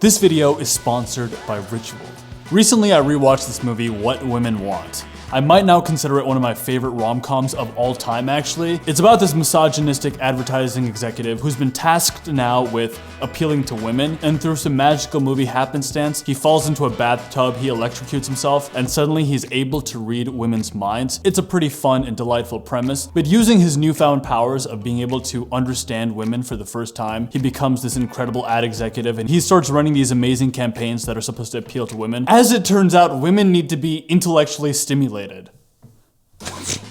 This video is sponsored by Ritual. Recently I rewatched this movie, What Women Want. I might now consider it one of my favorite rom-coms of all time, actually. It's about this misogynistic advertising executive who's been tasked now with appealing to women, and through some magical movie happenstance, he falls into a bathtub, he electrocutes himself, and suddenly he's able to read women's minds. It's a pretty fun and delightful premise, but using his newfound powers of being able to understand women for the first time, he becomes this incredible ad executive, and he starts running these amazing campaigns that are supposed to appeal to women. As it turns out, women need to be intellectually stimulated.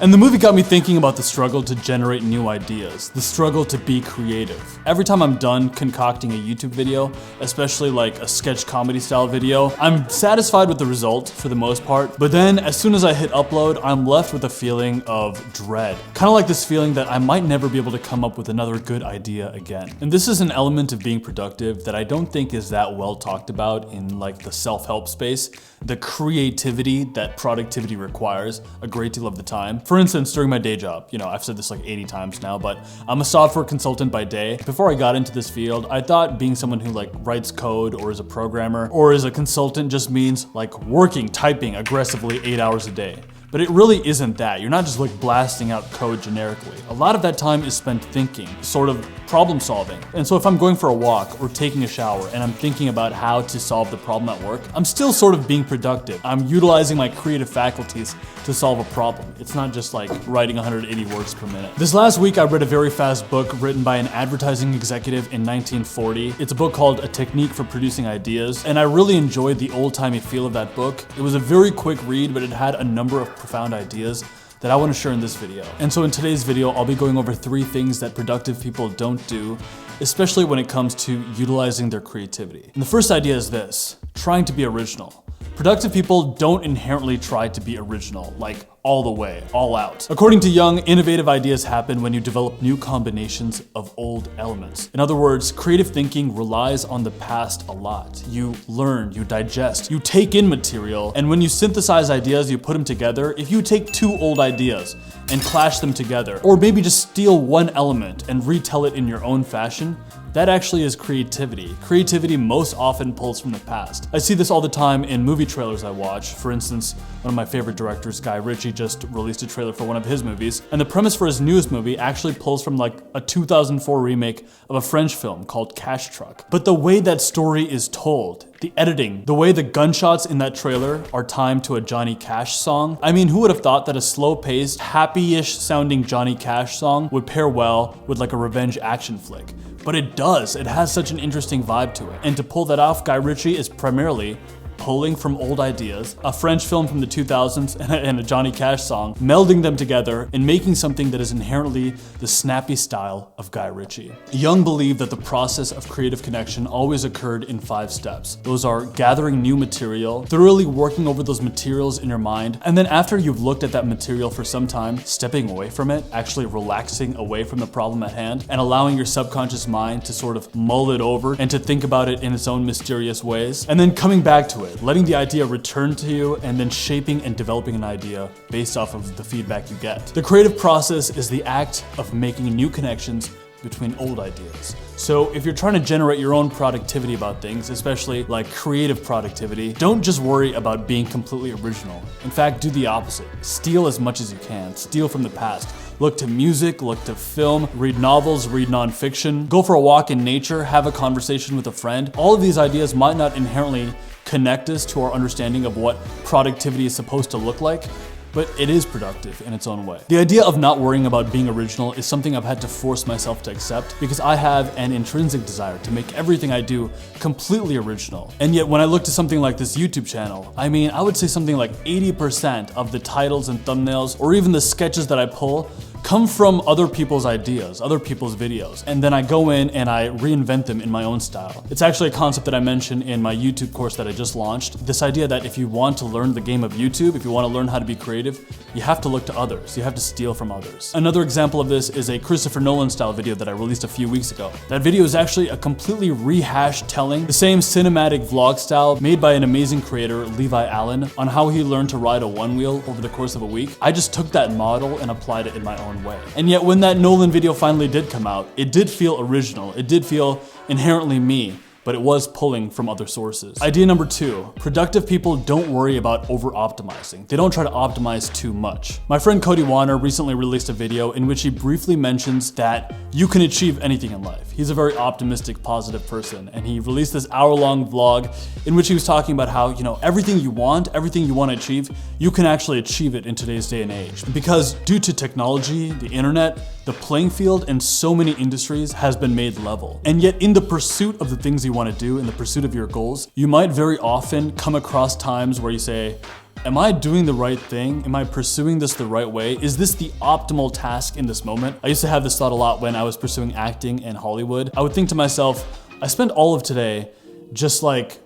And the movie got me thinking about the struggle to generate new ideas, the struggle to be creative. Every time I'm done concocting a YouTube video, especially like a sketch comedy style video, I'm satisfied with the result for the most part, but then as soon as I hit upload, I'm left with a feeling of dread. Kind of like this feeling that I might never be able to come up with another good idea again. And this is an element of being productive that I don't think is that well talked about in like the self-help space, the creativity that productivity requires a great deal of the time. For instance, during my day job, I've said this like 80 times now, but I'm a software consultant by day. Before I got into this field, I thought being someone who like writes code or is a programmer or is a consultant just means like working, typing aggressively 8 hours a day. But it really isn't that. You're not just like blasting out code generically. A lot of that time is spent thinking, sort of problem solving. And so if I'm going for a walk or taking a shower and I'm thinking about how to solve the problem at work, I'm still sort of being productive. I'm utilizing my creative faculties to solve a problem. It's not just like writing 180 words per minute. This last week I read a very fast book written by an advertising executive in 1940. It's a book called A Technique for Producing Ideas, and I really enjoyed the old-timey feel of that book. It was a very quick read, but it had a number of profound ideas that I want to share in this video. And so in today's video, I'll be going over 3 things that productive people don't do, especially when it comes to utilizing their creativity. And the first idea is this: trying to be original. Productive people don't inherently try to be original, like all the way, all out. According to Jung, innovative ideas happen when you develop new combinations of old elements. In other words, creative thinking relies on the past a lot. You learn, you digest, you take in material, and when you synthesize ideas, you put them together. If you take 2 old ideas and clash them together, or maybe just steal one element and retell it in your own fashion, that actually is creativity. Creativity most often pulls from the past. I see this all the time in movie trailers I watch. For instance, one of my favorite directors, Guy Ritchie, just released a trailer for one of his movies, and the premise for his newest movie actually pulls from like a 2004 remake of a French film called Cash Truck. But the way that story is told, the editing, the way the gunshots in that trailer are timed to a Johnny Cash song. I mean, who would have thought that a slow-paced, happy-ish sounding Johnny Cash song would pair well with like a revenge action flick? But it does. It has such an interesting vibe to it. And to pull that off, Guy Ritchie is primarily pulling from old ideas, a French film from the 2000s and a Johnny Cash song, melding them together and making something that is inherently the snappy style of Guy Ritchie. Jung believed that the process of creative connection always occurred in 5 steps. Those are gathering new material, thoroughly working over those materials in your mind, and then after you've looked at that material for some time, stepping away from it, actually relaxing away from the problem at hand, and allowing your subconscious mind to sort of mull it over and to think about it in its own mysterious ways, and then coming back to it, letting the idea return to you, and then shaping and developing an idea based off of the feedback you get. The creative process is the act of making new connections between old ideas. So if you're trying to generate your own productivity about things, especially like creative productivity, don't just worry about being completely original. In fact, do the opposite. Steal as much as you can. Steal from the past. Look to music, look to film, read novels, read nonfiction, go for a walk in nature, have a conversation with a friend. All of these ideas might not inherently connect us to our understanding of what productivity is supposed to look like, but it is productive in its own way. The idea of not worrying about being original is something I've had to force myself to accept because I have an intrinsic desire to make everything I do completely original. And yet when I look to something like this YouTube channel, I mean, I would say something like 80% of the titles and thumbnails, or even the sketches that I pull, come from other people's ideas, other people's videos, and then I go in and I reinvent them in my own style. It's actually a concept that I mentioned in my YouTube course that I just launched. This idea that if you want to learn the game of YouTube, if you want to learn how to be creative, you have to look to others. You have to steal from others. Another example of this is a Christopher Nolan style video that I released a few weeks ago. That video is actually a completely rehashed telling, the same cinematic vlog style made by an amazing creator, Levi Allen, on how he learned to ride a one-wheel over the course of a week. I just took that model and applied it in my own way. And yet when that Nolan video finally did come out, it did feel original. It did feel inherently me. but it was pulling from other sources. Idea number 2, productive people don't worry about over-optimizing. They don't try to optimize too much. My friend Cody Warner recently released a video in which he briefly mentions that you can achieve anything in life. He's a very optimistic, positive person, and he released this hour-long vlog in which he was talking about how, everything you want to achieve, you can actually achieve it in today's day and age. Because due to technology, the internet, the playing field in so many industries has been made level. And yet in the pursuit of the things you want to do, in the pursuit of your goals, you might very often come across times where you say, am I doing the right thing? Am I pursuing this the right way? Is this the optimal task in this moment? I used to have this thought a lot when I was pursuing acting in Hollywood. I would think to myself, I spent all of today just like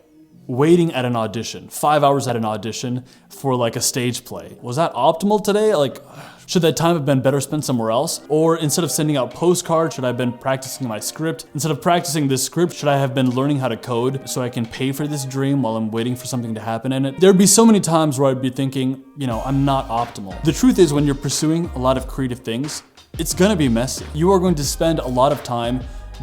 waiting at an audition, 5 hours at an audition for like a stage play. Was that optimal today? Like, should that time have been better spent somewhere else? Or instead of sending out postcards, should I have been practicing my script? Instead of practicing this script, should I have been learning how to code so I can pay for this dream while I'm waiting for something to happen in it? There'd be so many times where I'd be thinking, I'm not optimal. The truth is, when you're pursuing a lot of creative things, it's gonna be messy. You are going to spend a lot of time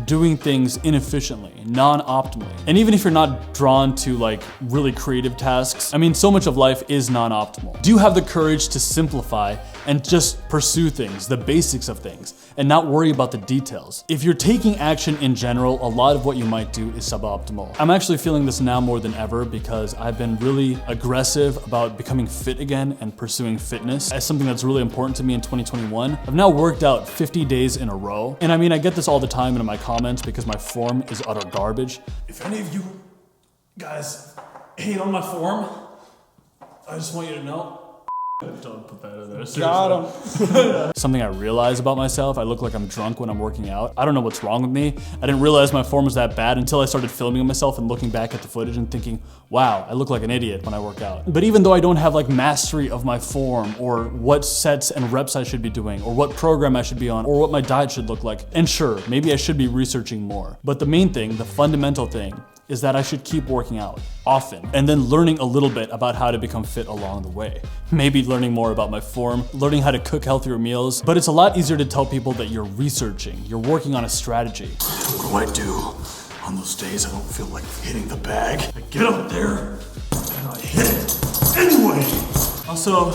doing things inefficiently, non-optimally. And even if you're not drawn to like really creative tasks, so much of life is non-optimal. Do you have the courage to simplify and just pursue things, the basics of things, and not worry about the details? If you're taking action in general, a lot of what you might do is suboptimal. I'm actually feeling this now more than ever because I've been really aggressive about becoming fit again and pursuing fitness as something that's really important to me in 2021. I've now worked out 50 days in a row. And I get this all the time in my comments because my form is utter garbage. If any of you guys hate on my form, I just want you to know. Don't put that in there. Seriously. Got him. Something I realize about myself, I look like I'm drunk when I'm working out. I don't know what's wrong with me. I didn't realize my form was that bad until I started filming myself and looking back at the footage and thinking, wow, I look like an idiot when I work out. But even though I don't have like mastery of my form or what sets and reps I should be doing or what program I should be on or what my diet should look like, and sure, maybe I should be researching more. But the main thing, the fundamental thing, is that I should keep working out often and then learning a little bit about how to become fit along the way. Maybe learning more about my form, learning how to cook healthier meals, but it's a lot easier to tell people that you're researching, you're working on a strategy. What do I do on those days I don't feel like hitting the bag? I get up there and I hit it anyway. Also,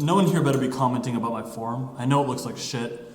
no one here better be commenting about my form. I know it looks like shit,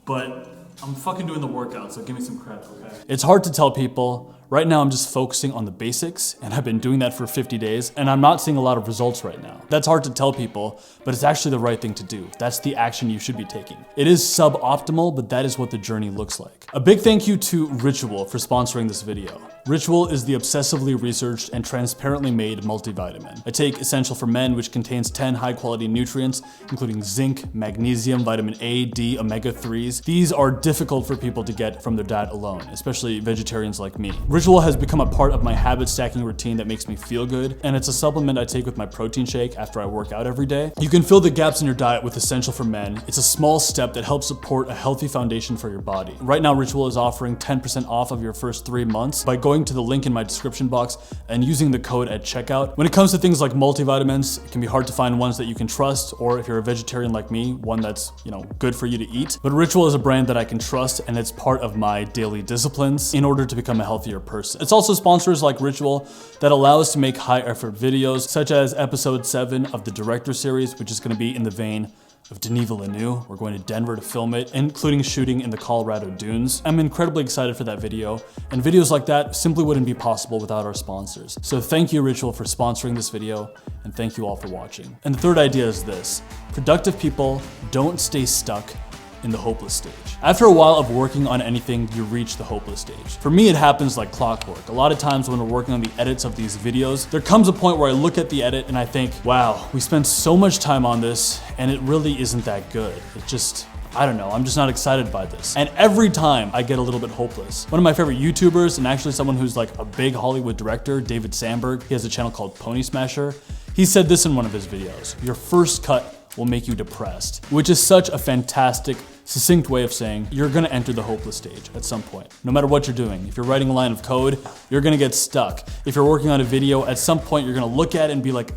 but I'm fucking doing the workout, so give me some credit, okay? It's hard to tell people. Right now, I'm just focusing on the basics, and I've been doing that for 50 days, and I'm not seeing a lot of results right now. That's hard to tell people, but it's actually the right thing to do. That's the action you should be taking. It is suboptimal, but that is what the journey looks like. A big thank you to Ritual for sponsoring this video. Ritual is the obsessively researched and transparently made multivitamin. I take Essential for Men, which contains 10 high-quality nutrients, including zinc, magnesium, vitamin A, D, omega-3s. These are difficult for people to get from their diet alone, especially vegetarians like me. Ritual has become a part of my habit stacking routine that makes me feel good, and it's a supplement I take with my protein shake after I work out every day. You can fill the gaps in your diet with Essential for Men. It's a small step that helps support a healthy foundation for your body. Right now, Ritual is offering 10% off of your first 3 months by going to the link in my description box and using the code at checkout. When it comes to things like multivitamins, it can be hard to find ones that you can trust, or if you're a vegetarian like me, one that's, good for you to eat. But Ritual is a brand that I can trust, and it's part of my daily disciplines in order to become a healthier person. It's also sponsors like Ritual that allow us to make high effort videos, such as episode 7 of the Director series, which is going to be in the vein of Denis Villeneuve. We're going to Denver to film it, including shooting in the Colorado dunes. I'm incredibly excited for that video, and videos like that simply wouldn't be possible without our sponsors. So thank you, Ritual, for sponsoring this video, and thank you all for watching. And the third idea is this: productive people don't stay stuck in the hopeless stage. After a while of working on anything, you reach the hopeless stage. For me, it happens like clockwork. A lot of times when we're working on the edits of these videos, there comes a point where I look at the edit and I think, wow, we spent so much time on this and it really isn't that good. It just, I don't know, I'm just not excited by this. And every time I get a little bit hopeless. One of my favorite YouTubers, and actually someone who's like a big Hollywood director, David Sandberg, he has a channel called Pony Smasher. He said this in one of his videos: your first cut will make you depressed, which is such a fantastic, succinct way of saying you're gonna enter the hopeless stage at some point. No matter what you're doing, if you're writing a line of code, you're gonna get stuck. If you're working on a video, at some point you're gonna look at it and be like,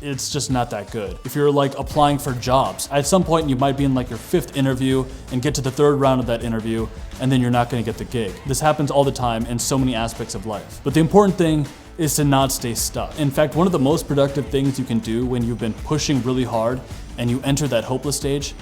it's just not that good. If you're like applying for jobs, at some point you might be in like your 5th interview and get to the 3rd round of that interview, and then you're not gonna get the gig. This happens all the time in so many aspects of life. But the important thing is to not stay stuck. In fact, one of the most productive things you can do when you've been pushing really hard and you enter that hopeless stage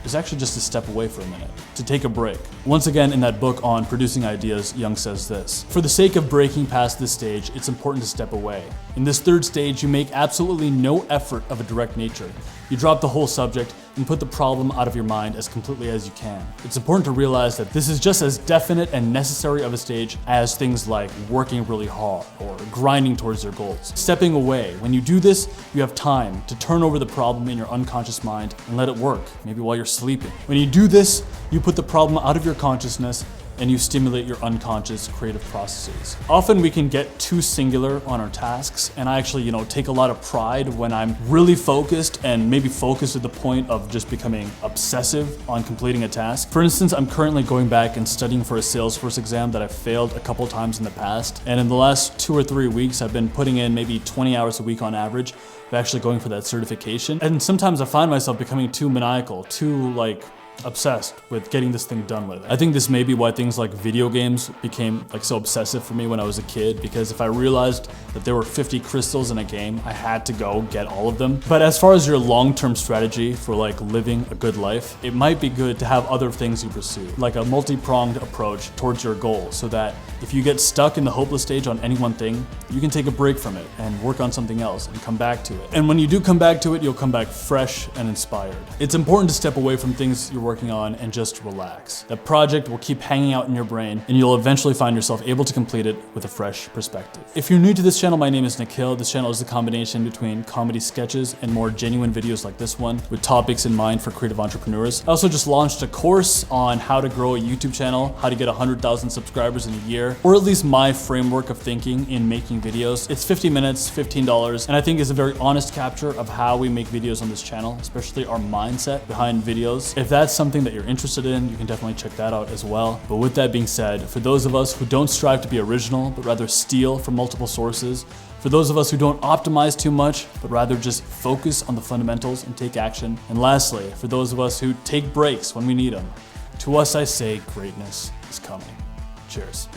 is actually just to step away for a minute, to take a break. Once again, in that book on producing ideas, Jung says this: for the sake of breaking past this stage, it's important to step away. In this 3rd stage, you make absolutely no effort of a direct nature. You drop the whole subject and put the problem out of your mind as completely as you can. It's important to realize that this is just as definite and necessary of a stage as things like working really hard or grinding towards your goals. Stepping away. When you do this, you have time to turn over the problem in your unconscious mind and let it work, maybe while you're sleeping. When you do this, you put the problem out of your consciousness and you stimulate your unconscious creative processes. Often we can get too singular on our tasks, and I actually, take a lot of pride when I'm really focused and maybe focused to the point of just becoming obsessive on completing a task. For instance, I'm currently going back and studying for a Salesforce exam that I've failed a couple times in the past, and in the last 2 or 3 weeks, I've been putting in maybe 20 hours a week on average of actually going for that certification. And sometimes I find myself becoming too maniacal, too obsessed with getting this thing done with. I think this may be why things like video games became so obsessive for me when I was a kid, because if I realized that there were 50 crystals in a game, I had to go get all of them. But as far as your long-term strategy for living a good life, it might be good to have other things you pursue, like a multi-pronged approach towards your goal, so that if you get stuck in the hopeless stage on any one thing, you can take a break from it and work on something else and come back to it. And when you do come back to it, you'll come back fresh and inspired. It's important to step away from things you're working on and just relax. That project will keep hanging out in your brain, and you'll eventually find yourself able to complete it with a fresh perspective. If you're new to this channel, my name is Nikhil. This channel is a combination between comedy sketches and more genuine videos like this one, with topics in mind for creative entrepreneurs. I also just launched a course on how to grow a YouTube channel, how to get 100,000 subscribers in a year, or at least my framework of thinking in making videos. It's 50 minutes, $15, and I think is a very honest capture of how we make videos on this channel, especially our mindset behind videos. If that's something that you're interested in, you can definitely check that out as well. But with that being said, for those of us who don't strive to be original, but rather steal from multiple sources, for those of us who don't optimize too much, but rather just focus on the fundamentals and take action, and lastly, for those of us who take breaks when we need them, to us I say greatness is coming. Cheers.